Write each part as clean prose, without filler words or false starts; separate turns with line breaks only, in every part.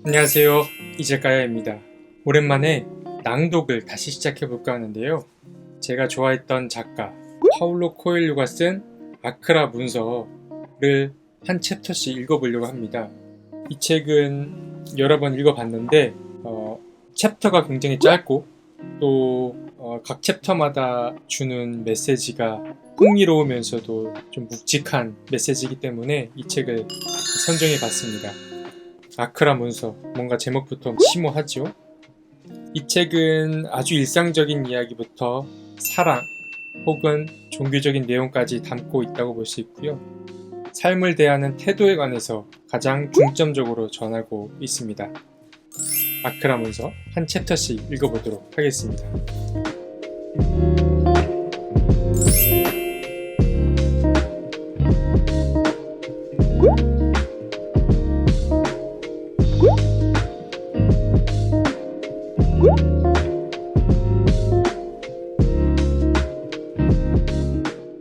안녕하세요. 이제가야입니다. 오랜만에 낭독을 다시 시작해볼까 하는데요. 제가 좋아했던 작가 파울로 코엘료가 쓴 아크라 문서를 한 챕터씩 읽어보려고 합니다. 이 책은 여러 번 읽어봤는데 챕터가 굉장히 짧고 또 각 챕터마다 주는 메시지가 흥미로우면서도 좀 묵직한 메시지이기 때문에 이 책을 선정해봤습니다. 아크라 문서, 뭔가 제목부터 심오하죠? 이 책은 아주 일상적인 이야기부터 사랑 혹은 종교적인 내용까지 담고 있다고 볼 수 있고요. 삶을 대하는 태도에 관해서 가장 중점적으로 전하고 있습니다. 아크라 문서 한 챕터씩 읽어보도록 하겠습니다.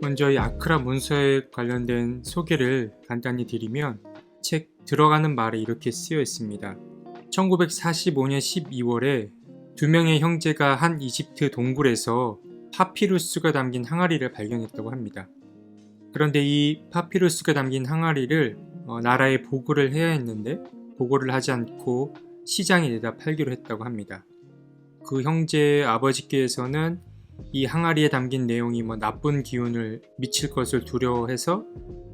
먼저 이 아크라 문서에 관련된 소개를 간단히 드리면 책 들어가는 말에 이렇게 쓰여 있습니다. 1945년 12월에 두 명의 형제가 한 이집트 동굴에서 파피루스가 담긴 항아리를 발견했다고 합니다. 그런데 이 파피루스가 담긴 항아리를 나라에 보고를 해야 했는데 보고를 하지 않고 시장에 내다 팔기로 했다고 합니다. 그 형제의 아버지께서는 이 항아리에 담긴 내용이 나쁜 기운을 미칠 것을 두려워해서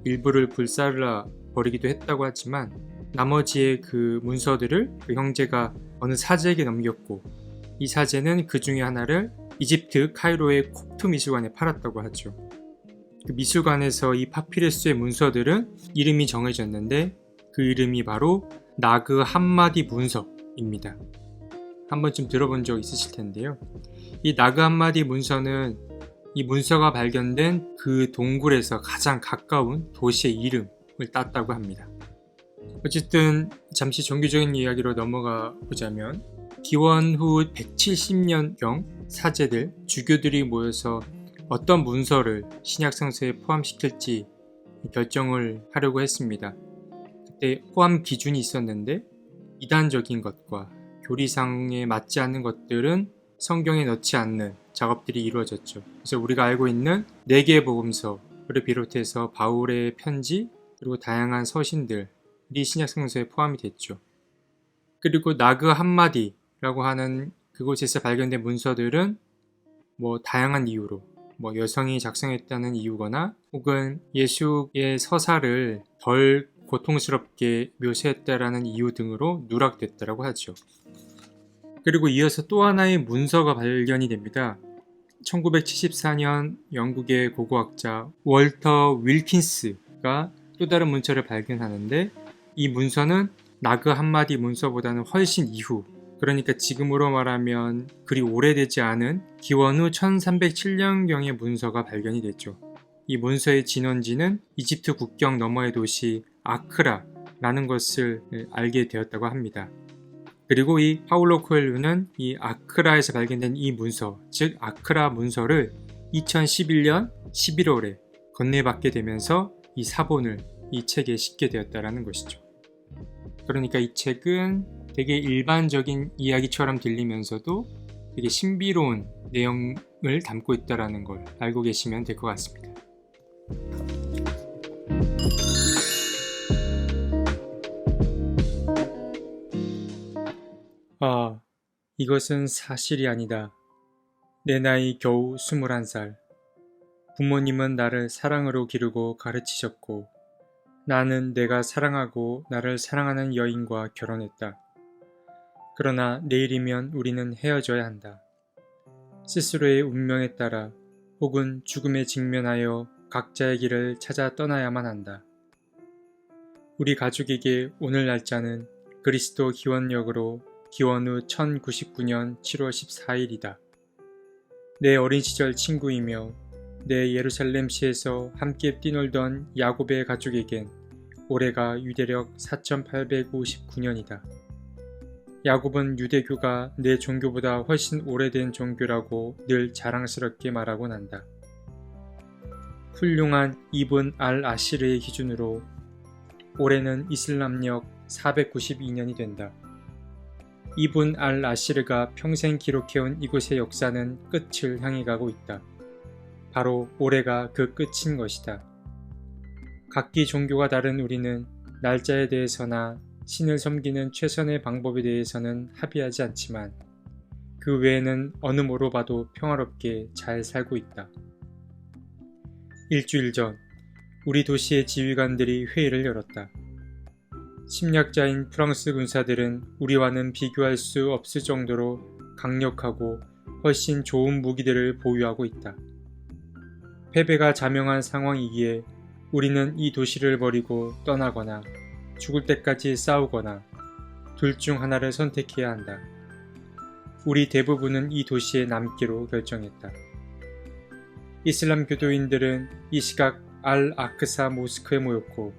일부를 불살라 버리기도 했다고 하지만 나머지의 그 문서들을 그 형제가 어느 사제에게 넘겼고 이 사제는 그 중에 하나를 이집트 카이로의 콥트 미술관에 팔았다고 하죠. 그 미술관에서 이 파피루스의 문서들은 이름이 정해졌는데 그 이름이 바로 나그 함마디 문서입니다. 한 번쯤 들어본 적 있으실 텐데요. 이 나그 함마디 문서는 이 문서가 발견된 그 동굴에서 가장 가까운 도시의 이름을 땄다고 합니다. 어쨌든 잠시 종교적인 이야기로 넘어가 보자면 기원 후 170년경 사제들, 주교들이 모여서 어떤 문서를 신약성서에 포함시킬지 결정을 하려고 했습니다. 그때 포함 기준이 있었는데 이단적인 것과 교리상에 맞지 않는 것들은 성경에 넣지 않는 작업들이 이루어졌죠. 그래서 우리가 알고 있는 4개의 복음서를 비롯해서 바울의 편지 그리고 다양한 서신들이 신약성서에 포함이 됐죠. 그리고 나그 함마디라고 하는 그곳에서 발견된 문서들은 다양한 이유로 여성이 작성했다는 이유거나 혹은 예수의 서사를 덜 고통스럽게 묘사했다라는 이유 등으로 누락됐다고 하죠. 그리고 이어서 또 하나의 문서가 발견이 됩니다. 1974년 영국의 고고학자 월터 윌킨스가 또 다른 문서를 발견하는데 이 문서는 나그 함마디 문서보다는 훨씬 이후, 그러니까 지금으로 말하면 그리 오래되지 않은 기원 후 1307년경의 문서가 발견이 됐죠. 이 문서의 진원지는 이집트 국경 너머의 도시 아크라라는 것을 알게 되었다고 합니다. 그리고 이 파울로 코엘료는 이 아크라에서 발견된 이 문서, 즉 아크라 문서를 2011년 11월에 건네받게 되면서 이 사본을 이 책에 싣게 되었다는 것이죠. 그러니까 이 책은 되게 일반적인 이야기처럼 들리면서도 되게 신비로운 내용을 담고 있다는 걸 알고 계시면 될 것 같습니다. 아, 이것은 사실이 아니다. 내 나이 겨우 21살. 부모님은 나를 사랑으로 기르고 가르치셨고 나는 내가 사랑하고 나를 사랑하는 여인과 결혼했다. 그러나 내일이면 우리는 헤어져야 한다. 스스로의 운명에 따라 혹은 죽음에 직면하여 각자의 길을 찾아 떠나야만 한다. 우리 가족에게 오늘 날짜는 그리스도 기원력으로 기원 후 1099년 7월 14일이다. 내 어린 시절 친구이며 내 예루살렘시에서 함께 뛰놀던 야곱의 가족에겐 올해가 유대력 4859년이다. 야곱은 유대교가 내 종교보다 훨씬 오래된 종교라고 늘 자랑스럽게 말하곤 한다. 훌륭한 이븐 알 아시르의 기준으로 올해는 이슬람력 492년이 된다. 이븐 알 아시르가 평생 기록해온 이곳의 역사는 끝을 향해 가고 있다. 바로 올해가 그 끝인 것이다. 각기 종교가 다른 우리는 날짜에 대해서나 신을 섬기는 최선의 방법에 대해서는 합의하지 않지만 그 외에는 어느 뭐로 봐도 평화롭게 잘 살고 있다. 일주일 전 우리 도시의 지휘관들이 회의를 열었다. 침략자인 프랑스 군사들은 우리와는 비교할 수 없을 정도로 강력하고 훨씬 좋은 무기들을 보유하고 있다. 패배가 자명한 상황이기에 우리는 이 도시를 버리고 떠나거나 죽을 때까지 싸우거나 둘 중 하나를 선택해야 한다. 우리 대부분은 이 도시에 남기로 결정했다. 이슬람 교도인들은 이 시각 알 아크사 모스크에 모였고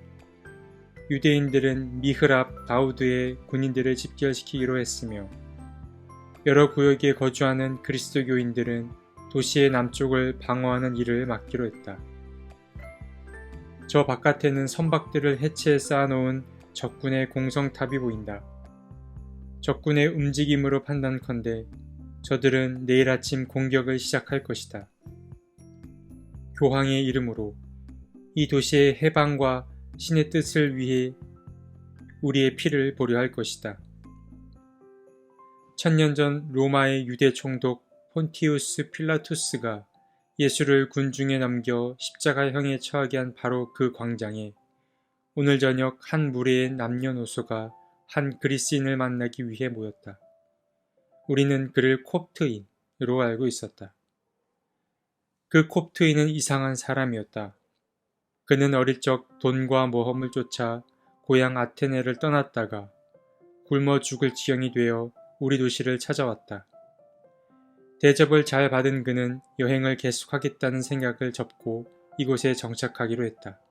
유대인들은 미흐랍 다우드의 군인들을 집결시키기로 했으며 여러 구역에 거주하는 그리스도교인들은 도시의 남쪽을 방어하는 일을 맡기로 했다. 저 바깥에는 선박들을 해체해 쌓아놓은 적군의 공성탑이 보인다. 적군의 움직임으로 판단컨대 저들은 내일 아침 공격을 시작할 것이다. 교황의 이름으로 이 도시의 해방과 신의 뜻을 위해 우리의 피를 보려 할 것이다. 1000년 전 로마의 유대 총독 폰티우스 필라투스가 예수를 군중에 넘겨 십자가형에 처하게 한 바로 그 광장에 오늘 저녁 한 무리의 남녀노소가 한 그리스인을 만나기 위해 모였다. 우리는 그를 콥트인으로 알고 있었다. 그 콥트인은 이상한 사람이었다. 그는 어릴 적 돈과 모험을 쫓아 고향 아테네를 떠났다가 굶어 죽을 지경이 되어 우리 도시를 찾아왔다. 대접을 잘 받은 그는 여행을 계속하겠다는 생각을 접고 이곳에 정착하기로 했다.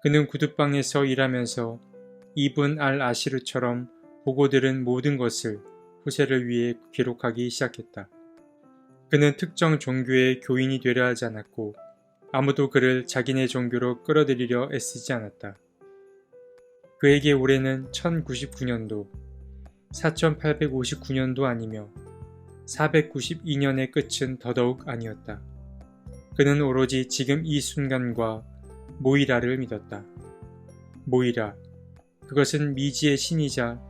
그는 구두방에서 일하면서 이븐 알 아시르처럼 보고 들은 모든 것을 후세를 위해 기록하기 시작했다. 그는 특정 종교의 교인이 되려 하지 않았고 아무도 그를 자기네 종교로 끌어들이려 애쓰지 않았다. 그에게 올해는 1099년도, 4859년도 아니며 492년의 끝은 더더욱 아니었다. 그는 오로지 지금 이 순간과 모이라를 믿었다. 모이라, 그것은 미지의 신이자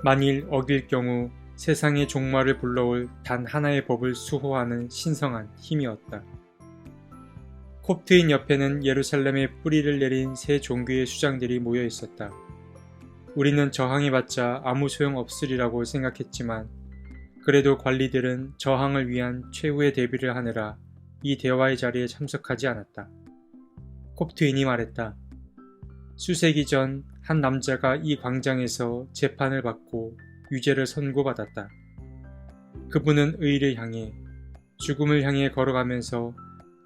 만일 어길 경우 세상의 종말을 불러올 단 하나의 법을 수호하는 신성한 힘이었다. 콥트인 옆에는 예루살렘에 뿌리를 내린 새 종교의 수장들이 모여 있었다. 우리는 저항해봤자 아무 소용 없으리라고 생각했지만 그래도 관리들은 저항을 위한 최후의 대비를 하느라 이 대화의 자리에 참석하지 않았다. 콥트인이 말했다. 수세기 전 한 남자가 이 광장에서 재판을 받고 유죄를 선고받았다. 그분은 의를 향해 죽음을 향해 걸어가면서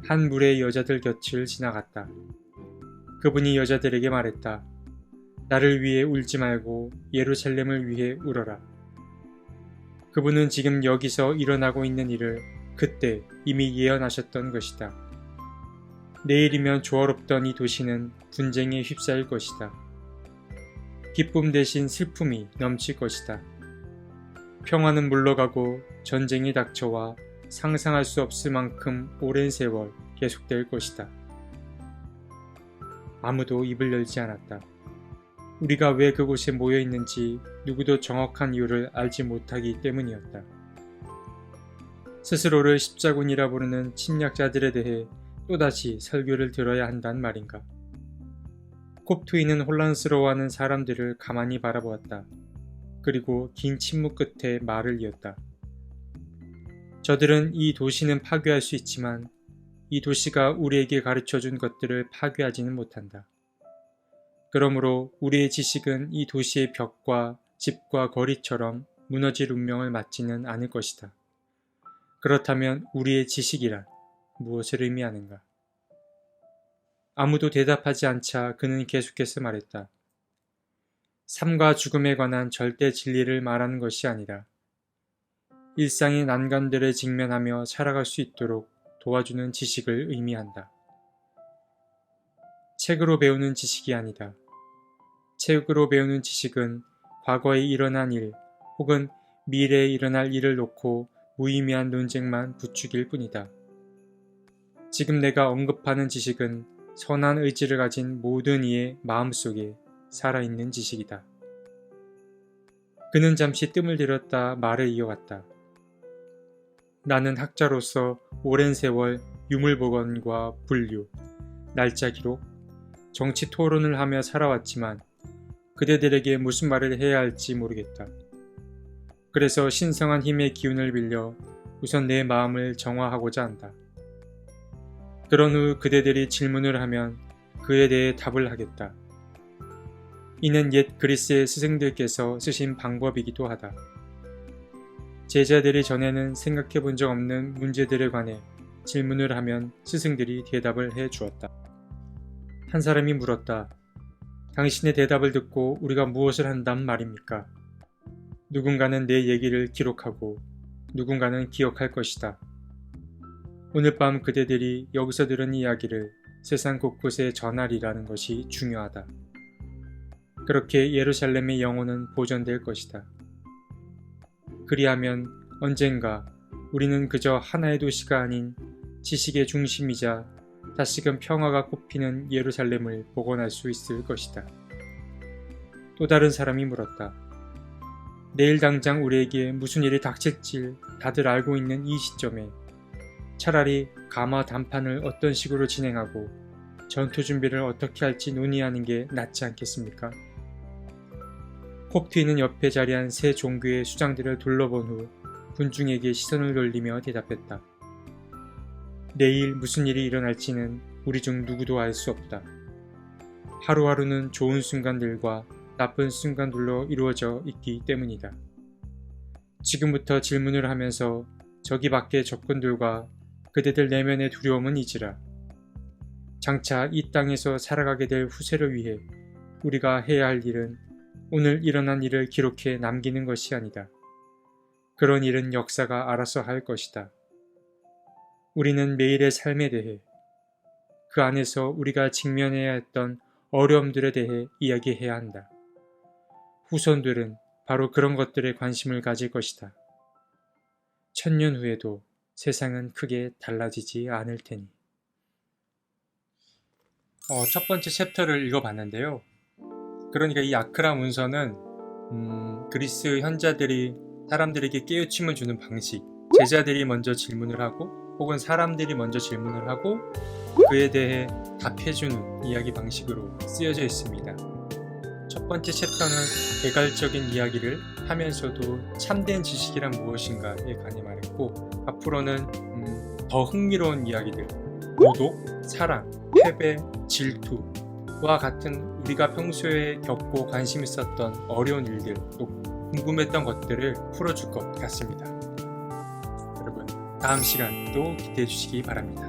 한 무리의 여자들 곁을 지나갔다. 그분이 여자들에게 말했다. 나를 위해 울지 말고 예루살렘을 위해 울어라. 그분은 지금 여기서 일어나고 있는 일을 그때 이미 예언하셨던 것이다. 내일이면 조화롭던 이 도시는 분쟁에 휩싸일 것이다. 기쁨 대신 슬픔이 넘칠 것이다. 평화는 물러가고 전쟁이 닥쳐와 상상할 수 없을 만큼 오랜 세월 계속될 것이다. 아무도 입을 열지 않았다. 우리가 왜 그곳에 모여 있는지 누구도 정확한 이유를 알지 못하기 때문이었다. 스스로를 십자군이라 부르는 침략자들에 대해 또다시 설교를 들어야 한단 말인가. 콥트인은 혼란스러워하는 사람들을 가만히 바라보았다. 그리고 긴 침묵 끝에 말을 이었다. 저들은 이 도시는 파괴할 수 있지만 이 도시가 우리에게 가르쳐준 것들을 파괴하지는 못한다. 그러므로 우리의 지식은 이 도시의 벽과 집과 거리처럼 무너질 운명을 맞지는 않을 것이다. 그렇다면 우리의 지식이란 무엇을 의미하는가? 아무도 대답하지 않자 그는 계속해서 말했다. 삶과 죽음에 관한 절대 진리를 말하는 것이 아니라 일상의 난관들에 직면하며 살아갈 수 있도록 도와주는 지식을 의미한다. 책으로 배우는 지식이 아니다. 책으로 배우는 지식은 과거에 일어난 일 혹은 미래에 일어날 일을 놓고 무의미한 논쟁만 부추길 뿐이다. 지금 내가 언급하는 지식은 선한 의지를 가진 모든 이의 마음속에 살아있는 지식이다. 그는 잠시 뜸을 들였다 말을 이어갔다. 나는 학자로서 오랜 세월 유물복원과 분류, 날짜 기록, 정치 토론을 하며 살아왔지만 그대들에게 무슨 말을 해야 할지 모르겠다. 그래서 신성한 힘의 기운을 빌려 우선 내 마음을 정화하고자 한다. 그런 후 그대들이 질문을 하면 그에 대해 답을 하겠다. 이는 옛 그리스의 스승들께서 쓰신 방법이기도 하다. 제자들이 전에는 생각해 본 적 없는 문제들에 관해 질문을 하면 스승들이 대답을 해 주었다. 한 사람이 물었다. 당신의 대답을 듣고 우리가 무엇을 한단 말입니까? 누군가는 내 얘기를 기록하고 누군가는 기억할 것이다. 오늘 밤 그대들이 여기서 들은 이야기를 세상 곳곳에 전하리라는 것이 중요하다. 그렇게 예루살렘의 영혼은 보존될 것이다. 그리하면 언젠가 우리는 그저 하나의 도시가 아닌 지식의 중심이자 다시금 평화가 꽃피는 예루살렘을 복원할 수 있을 것이다. 또 다른 사람이 물었다. 내일 당장 우리에게 무슨 일이 닥칠지 다들 알고 있는 이 시점에 차라리 가마 단판을 어떤 식으로 진행하고 전투 준비를 어떻게 할지 논의하는 게 낫지 않겠습니까? 콕 트이는 옆에 자리한 세 종교의 수장들을 둘러본 후 군중에게 시선을 돌리며 대답했다. 내일 무슨 일이 일어날지는 우리 중 누구도 알 수 없다. 하루하루는 좋은 순간들과 나쁜 순간들로 이루어져 있기 때문이다. 지금부터 질문을 하면서 저기 밖의 적군들과 그대들 내면의 두려움은 잊으라. 장차 이 땅에서 살아가게 될 후세를 위해 우리가 해야 할 일은 오늘 일어난 일을 기록해 남기는 것이 아니다. 그런 일은 역사가 알아서 할 것이다. 우리는 매일의 삶에 대해, 그 안에서 우리가 직면해야 했던 어려움들에 대해 이야기해야 한다. 후손들은 바로 그런 것들에 관심을 가질 것이다. 1000년 후에도 세상은 크게 달라지지 않을 테니. 첫 번째 챕터를 읽어봤는데요. 그러니까 이 아크라 문서는 그리스 현자들이 사람들에게 깨우침을 주는 방식, 제자들이 먼저 질문을 하고 혹은 사람들이 먼저 질문을 하고 그에 대해 답해주는 이야기 방식으로 쓰여져 있습니다. 첫 번째 챕터는 개괄적인 이야기를 하면서도 참된 지식이란 무엇인가에 관해 말했고, 앞으로는 더 흥미로운 이야기들, 모독, 사랑, 패배, 질투와 같은 우리가 평소에 겪고 관심 있었던 어려운 일들, 또 궁금했던 것들을 풀어줄 것 같습니다. 여러분, 다음 시간도 기대해 주시기 바랍니다.